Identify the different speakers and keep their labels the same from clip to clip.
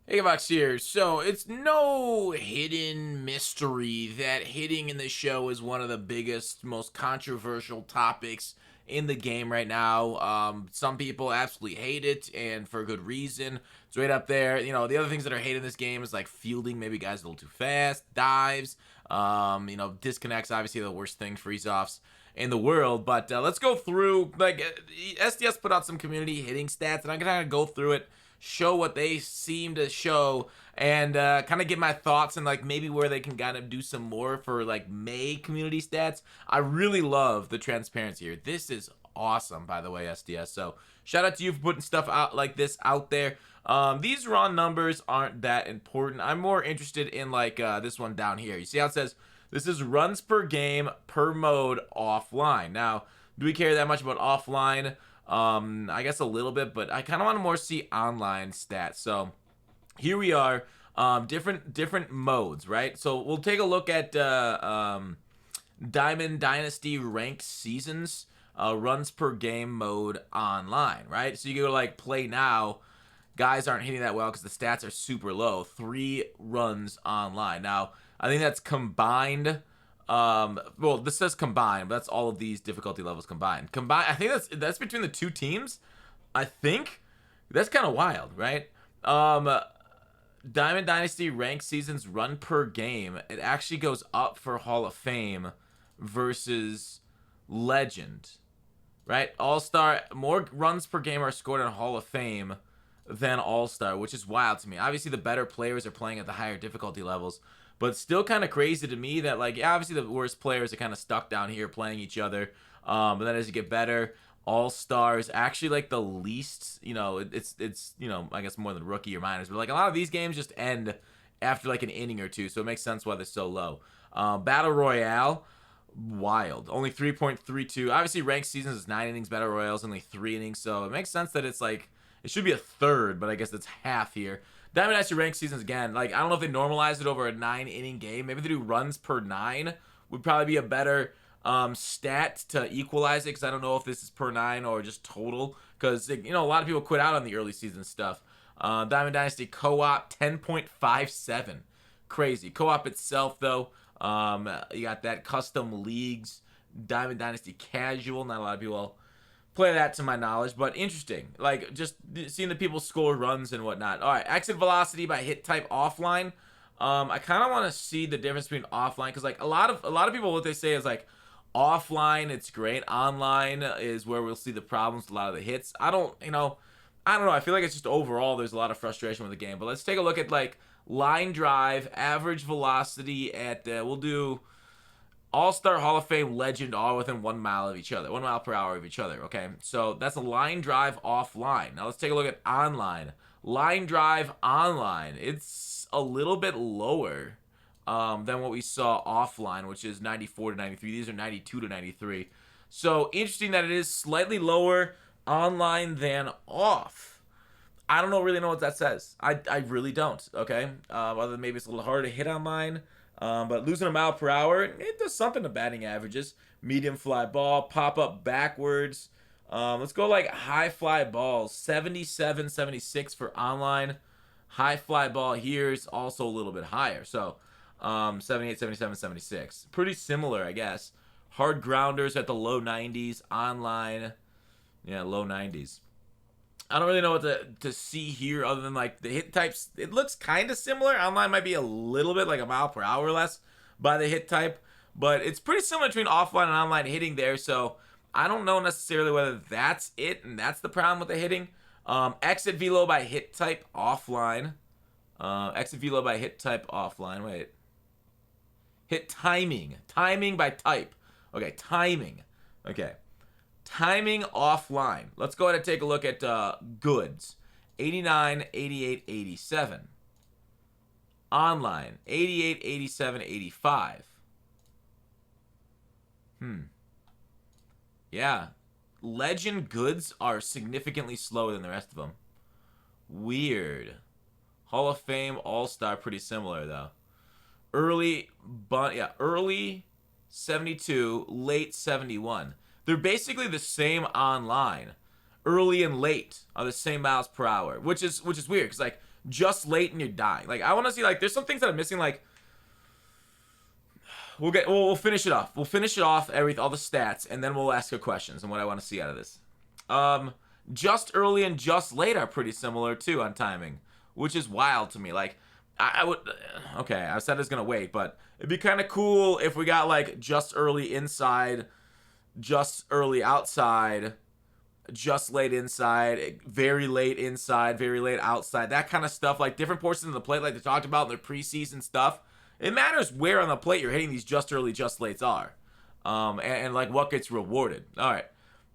Speaker 1: Hey, Gutfoxx here. So, it's no hidden mystery that hitting in the show is one of the biggest, most controversial topics in the game right now. Some people absolutely hate it, and for good reason. It's right up there. The other things that are hated in this game is like fielding, maybe guys a little too fast, dives, disconnects, obviously the worst thing, freeze-offs in the world. But let's go through, SDS put out some community hitting stats, and I'm going to go through it, show what they seem to show, and kind of get my thoughts and like maybe where they can kind of do some more for like May community stats. I really love the transparency here. This is awesome, by the way, SDS. So shout out to you for putting stuff out like this out there. These raw numbers aren't that important. I'm more interested in like this one down here. You see how it says this is runs per game per mode offline. Now, do we care that much about offline? I guess a little bit, but I kind of want to more see online stats. So here we are, different modes, right? So we'll take a look at Diamond Dynasty ranked seasons, runs per game mode online, right? So you go to like play now. Guys aren't hitting that well because the stats are super low. 3 runs online. Now, I think that's combined. Well, this says combined, but that's all of these difficulty levels combined. I think that's between the two teams. I think that's kind of wild, right? Diamond Dynasty ranked seasons run per game. It actually goes up for Hall of Fame versus Legend, right? All Star, more runs per game are scored in Hall of Fame than All Star, which is wild to me. Obviously, the better players are playing at the higher difficulty levels, but still kind of crazy to me that, like, yeah, obviously the worst players are kind of stuck down here playing each other. But then as you get better, All Stars actually like the least. It's I guess more than rookie or minors, but like a lot of these games just end after like an inning or two, so it makes sense why they're so low. Battle Royale, wild. Only 3.32. Obviously, ranked seasons is 9 innings. Battle Royale's only 3 innings, so it makes sense that it's like it should be a third, but I guess it's half here. Diamond Dynasty ranked seasons again. Like, I don't know if they normalize it over a 9 inning game. Maybe they do runs per 9 would probably be a better stat to equalize it, because I don't know if this is per 9 or just total, because a lot of people quit out on the early season stuff. Diamond Dynasty co-op 10.57, crazy. Co-op itself though, you got that custom leagues. Diamond Dynasty casual, not a lot of people play that to my knowledge, but interesting. Like, just seeing the people score runs and whatnot. All right, exit velocity by hit type offline. I kind of want to see the difference between offline, because like a lot of people, what they say is like offline it's great, online is where we'll see the problems with a lot of the hits. I don't know. I feel like it's just overall there's a lot of frustration with the game. But let's take a look at like line drive, average velocity at we'll do all-Star, Hall of Fame, Legend, all within 1 mile of each other. 1 mile per hour of each other, okay? So that's a line drive offline. Now let's take a look at online. Line drive online. It's a little bit lower than what we saw offline, which is 94 to 93. These are 92 to 93. So interesting that it is slightly lower online than off. I don't really know what that says. I really don't, okay? Other than maybe it's a little harder to hit online. But losing a mile per hour, it does something to batting averages. Medium fly ball, pop up backwards. Let's go like high fly balls, 77, 76 for online. High fly ball here is also a little bit higher. So 78, 77, 76. Pretty similar, I guess. Hard grounders at the low 90s. Online, yeah, low 90s. I don't really know what to see here other than like the hit types. It looks kind of similar. Online might be a little bit like a mile per hour less by the hit type, but it's pretty similar between offline and online hitting there. So I don't know necessarily whether that's it and that's the problem with the hitting. Exit velo by hit type offline. Exit velo by hit type offline. Wait. Hit timing. Timing by type. Okay, timing. Okay. Timing offline. Let's go ahead and take a look at goods. 89, 88, 87. Online. 88, 87, 85. Yeah. Legend goods are significantly slower than the rest of them. Weird. Hall of Fame All-Star pretty similar though. Early 72, late 71. They're basically the same online. early and late are the same miles per hour, which is weird because like just late and you're dying. Like I want to see like there's some things that I'm missing. Like we'll finish it off. We'll finish it off all the stats, and then we'll ask you questions and what I want to see out of this. Just early and just late are pretty similar too on timing, which is wild to me. Like I would okay, I said I was gonna wait, but it'd be kind of cool if we got like just early inside, just early outside, just late inside, very late inside, very late outside, that kind of stuff. Like different portions of the plate, like they talked about in their preseason stuff. It matters where on the plate you're hitting these just early, just lates are, and like what gets rewarded. All right,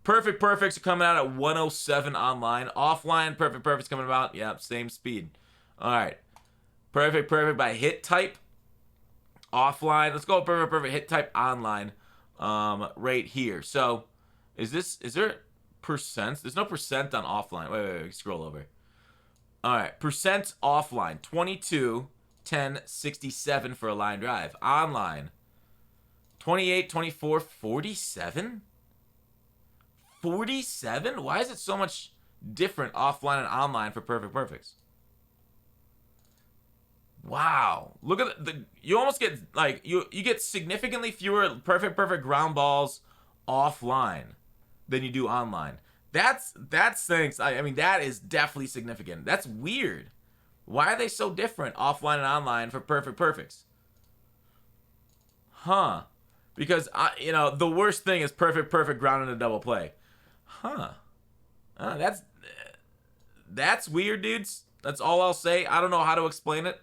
Speaker 1: perfects are coming out at 107 online. Offline, perfect's coming about. Yeah, same speed. All right, perfect by hit type. Offline, let's go perfect hit type online. Right here. So, is there percents? There's no percent on offline. Wait, scroll over. All right, percent offline 22, 10, 67 for a line drive. Online 28, 24, 47. 47? Why is it so much different offline and online for perfects? Wow. Look at the you almost get like you get significantly fewer perfect ground balls offline than you do online. That's things. I mean that is definitely significant. That's weird. Why are they so different offline and online for perfects? Huh. Because the worst thing is perfect ground in a double play. Huh. That's weird, dudes. That's all I'll say. I don't know how to explain it.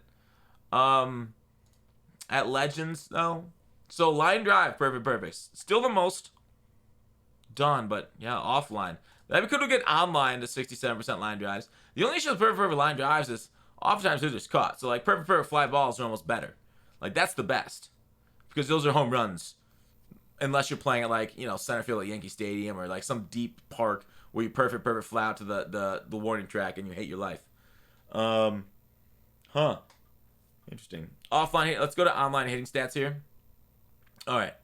Speaker 1: At Legends though, so line drive perfects still the most done, but yeah, offline that we could get online to 67% line drives. The only issue with perfect line drives is oftentimes they're just caught. So like perfect fly balls are almost better. Like that's the best because those are home runs, unless you're playing at like center field at Yankee Stadium or like some deep park where you perfect fly out to the warning track and you hate your life. Interesting. Offline, let's go to online hitting stats here. All right.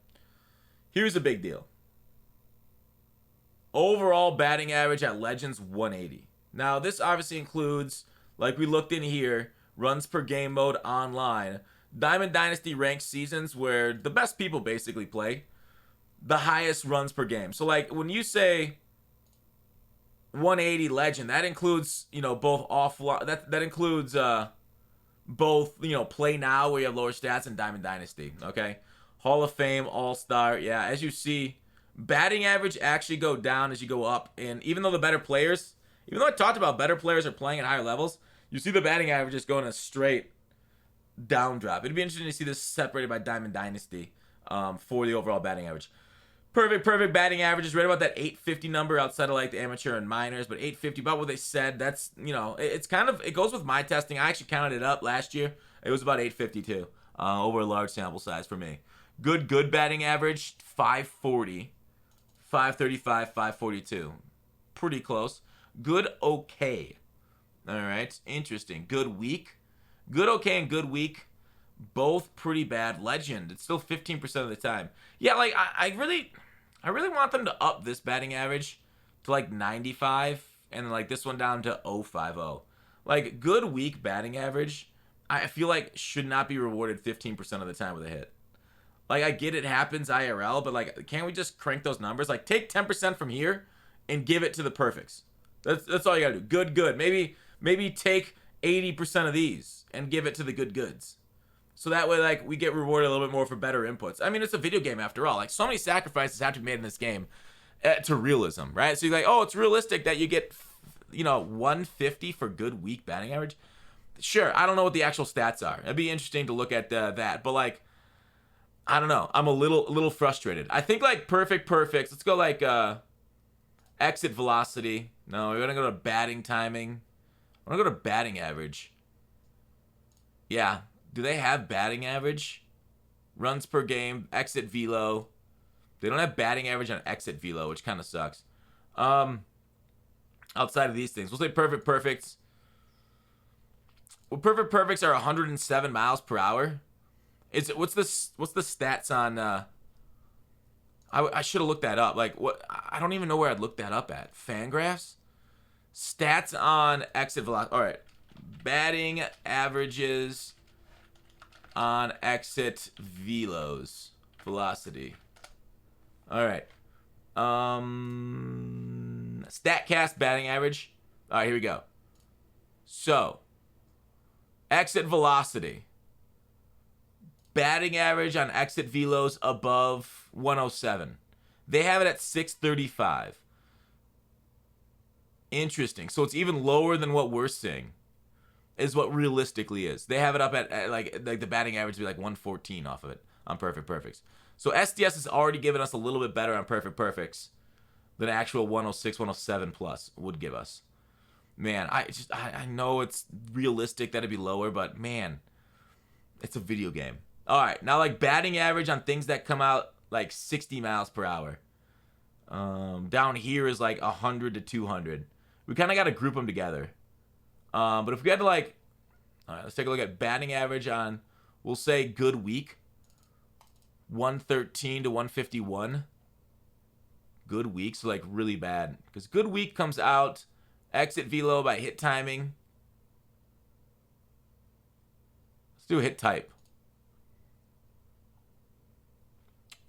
Speaker 1: Here's a big deal. Overall batting average at Legends 180. Now, this obviously includes, like we looked in here, runs per game mode online. Diamond Dynasty ranked seasons where the best people basically play the highest runs per game. So, like, when you say 180 Legend, that includes, both offline. That includes, both play now where you have lower stats and Diamond Dynasty. Okay, Hall of Fame, All-Star. Yeah, as you see, batting average actually go down as you go up, and even though the better players, even though I talked about better players are playing at higher levels, you see the batting average just going a straight down drop. It'd be interesting to see this separated by Diamond Dynasty for the overall batting average. Perfect batting average is right about that 850 number outside of like the amateur and minors, but 850 about what they said. That's it's kind of, it goes with my testing. I actually counted it up last year. It was about 852 over a large sample size for me. Good batting average 540, 535, 542, pretty close. Good okay. All right, interesting. Good weak, good okay, and good weak. Both pretty bad. Legend, it's still 15% of the time. Yeah, like I really want them to up this batting average to like 95 and then like this one down to 050. Like good weak batting average, I feel like should not be rewarded 15% of the time with a hit. Like I get it happens IRL, but like can't we just crank those numbers? Like take 10% from here and give it to the perfects. That's all you gotta do. Good. Maybe take 80% of these and give it to the goods. So that way, like, we get rewarded a little bit more for better inputs. I mean, it's a video game after all. Like, so many sacrifices have to be made in this game to realism, right? So you're like, oh, it's realistic that you get, 150 for good weak batting average. Sure, I don't know what the actual stats are. It'd be interesting to look at that. But, like, I don't know. I'm a little frustrated. I think, like, perfects. Let's go, like, exit velocity. No, we're going to go to batting timing. I'm going to go to batting average. Yeah. Do they have batting average? Runs per game, exit velo. They don't have batting average on exit velo, which kind of sucks. Outside of these things, we'll say perfects. Well, perfects are 107 miles per hour. What's the stats on I should have looked that up. Like, what? I don't even know where I'd look that up at. Fangraphs? Stats on exit velocity. All right. Batting averages on exit velos. Velocity. All right. StatCast batting average. All right, here we go. So, exit velocity. Batting average on exit velos above 107. They have it at 635. Interesting. So it's even lower than what we're seeing. Is what realistically is. They have it up at like the batting average would be like 114 off of it on perfect perfects. So SDS has already given us a little bit better on perfect perfects than actual 106, 107 plus would give us. Man, I know it's realistic that it'd be lower, but man, it's a video game. All right, now like batting average on things that come out like 60 miles per hour. Down here is like 100 to 200. We kind of got to group them together. But if we had to like, all right, let's take a look at batting average on, we'll say good week, 113 to 151. Good week, so like really bad. Because good week comes out, exit velo by hit timing. Let's do hit type.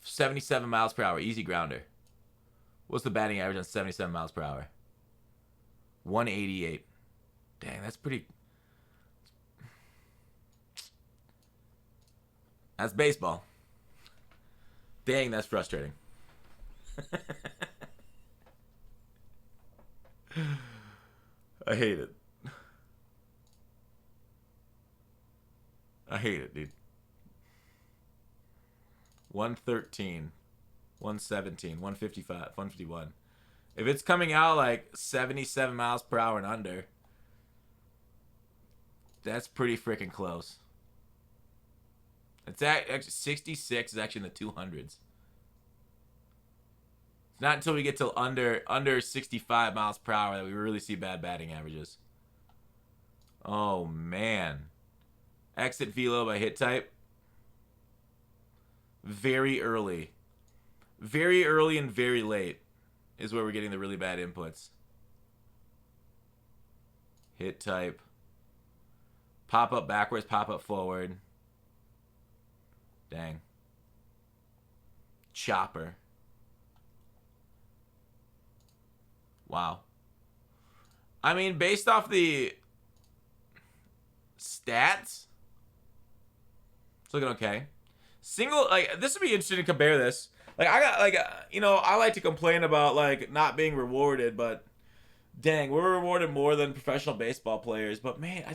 Speaker 1: 77 miles per hour, easy grounder. What's the batting average on 77 miles per hour? 188. Dang, that's pretty... That's baseball. Dang, that's frustrating. I hate it. I hate it, dude. 113, 117, 155, 151. If it's coming out like 77 miles per hour and under, that's pretty freaking close. It's actually 66 is actually in the 200s. It's not until we get to under 65 miles per hour that we really see bad batting averages. Oh man. Exit velo by hit type. Very early. Very early and very late is where we're getting the really bad inputs. Hit type. Pop up backwards, pop up forward. Dang. Chopper. Wow. I mean, based off the stats, it's looking okay. Single, like, this would be interesting to compare this. Like, I got, like, I like to complain about, like, not being rewarded, but dang, we're rewarded more than professional baseball players. But, man,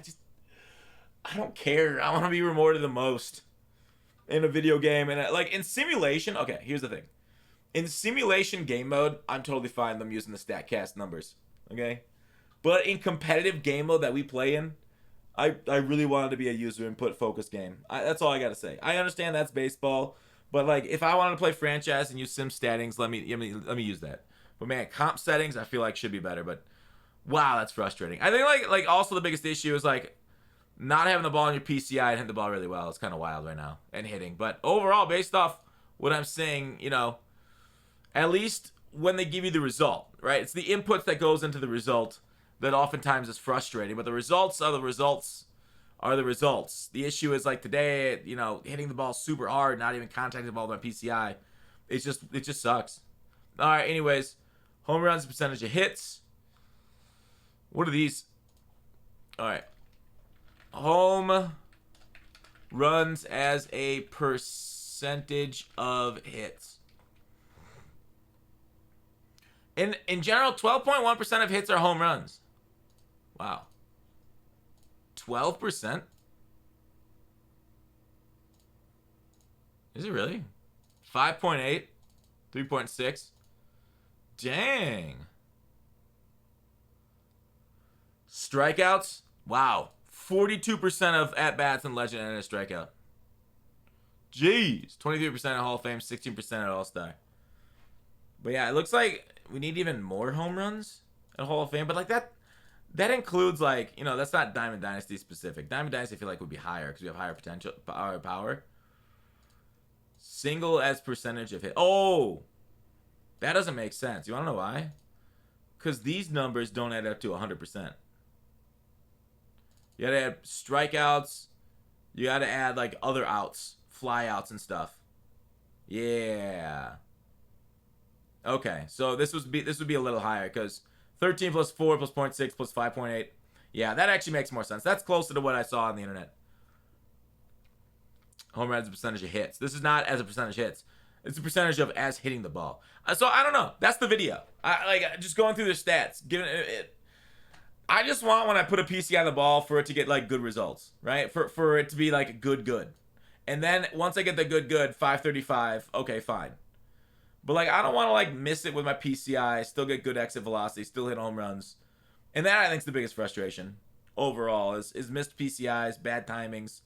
Speaker 1: I don't care. I want to be rewarded the most in a video game. And, like, in simulation, okay, here's the thing. In simulation game mode, I'm totally fine them using the StatCast numbers, okay? But in competitive game mode that we play in, I really wanted to be a user input focused game. That's all I got to say. I understand that's baseball, but like if I wanted to play franchise and use sim statings, let me use that. But man, comp settings I feel like should be better. But wow, that's frustrating. I think like also the biggest issue is like not having the ball on your PCI and hitting the ball really well. It's kind of wild right now and hitting. But overall, based off what I'm saying, at least when they give you the result, right? It's the inputs that goes into the result that oftentimes is frustrating, but the results are the results are the results. The issue is like today, hitting the ball super hard, not even contacting the ball with my PCI. It just sucks. All right, anyways, home runs, percentage of hits. What are these? All right. Home runs as a percentage of hits. In general, 12.1% of hits are home runs. Wow. 12%? Is it really? 5.8? 3.6? Dang. Strikeouts? Wow. 42% of at-bats in Legend and a strikeout. Jeez. 23% at Hall of Fame, 16% at All-Star. But yeah, it looks like we need even more home runs at Hall of Fame. But like that includes like, that's not Diamond Dynasty specific. Diamond Dynasty I feel like would be higher because we have higher potential, power. Single as percentage of hit. Oh, That doesn't make sense. You want to know why? Because these numbers don't add up to 100%. You gotta add strikeouts. You gotta add like other outs, fly outs and stuff. Yeah. Okay, so this would be a little higher because 13 plus 4 plus 0.6 plus 5.8. Yeah, that actually makes more sense. That's closer to what I saw on the internet. Home run as a percentage of hits. This is not as a percentage of hits. It's a percentage of as hitting the ball. So I don't know. That's the video. I like just going through the stats. Giving it. I just want when I put a PC on the ball for it to get like good results, right? For it to be like good. And then once I get the good, 535. Okay, fine. But like I don't want to like miss it with my PCI. Still get good exit velocity. Still hit home runs. And that I think is the biggest frustration overall is missed PCIs, bad timings.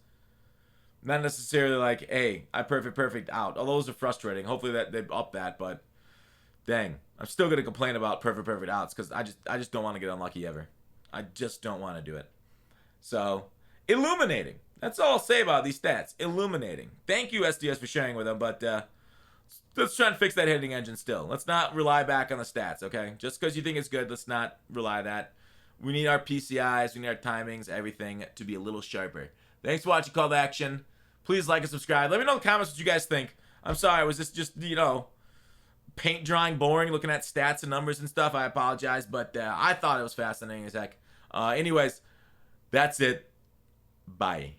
Speaker 1: Not necessarily like, hey, I perfect out. Although those are frustrating. Hopefully that they up that, but dang, I'm still gonna complain about perfect outs because I just don't want to get unlucky ever. I just don't want to do it. So illuminating. That's all I'll say about these stats. Illuminating. Thank you SDS for sharing with them, but let's try and fix that hitting engine still. Let's not rely back on the stats, okay? Just because you think it's good, let's not rely that. We need our PCIs, we need our timings, everything to be a little sharper. Thanks for watching Call to Action. Please like and subscribe. Let me know in the comments what you guys think. I'm sorry, was this just, paint drawing boring, looking at stats and numbers and stuff? I apologize, but I thought it was fascinating as heck. Anyways, that's it. Bye.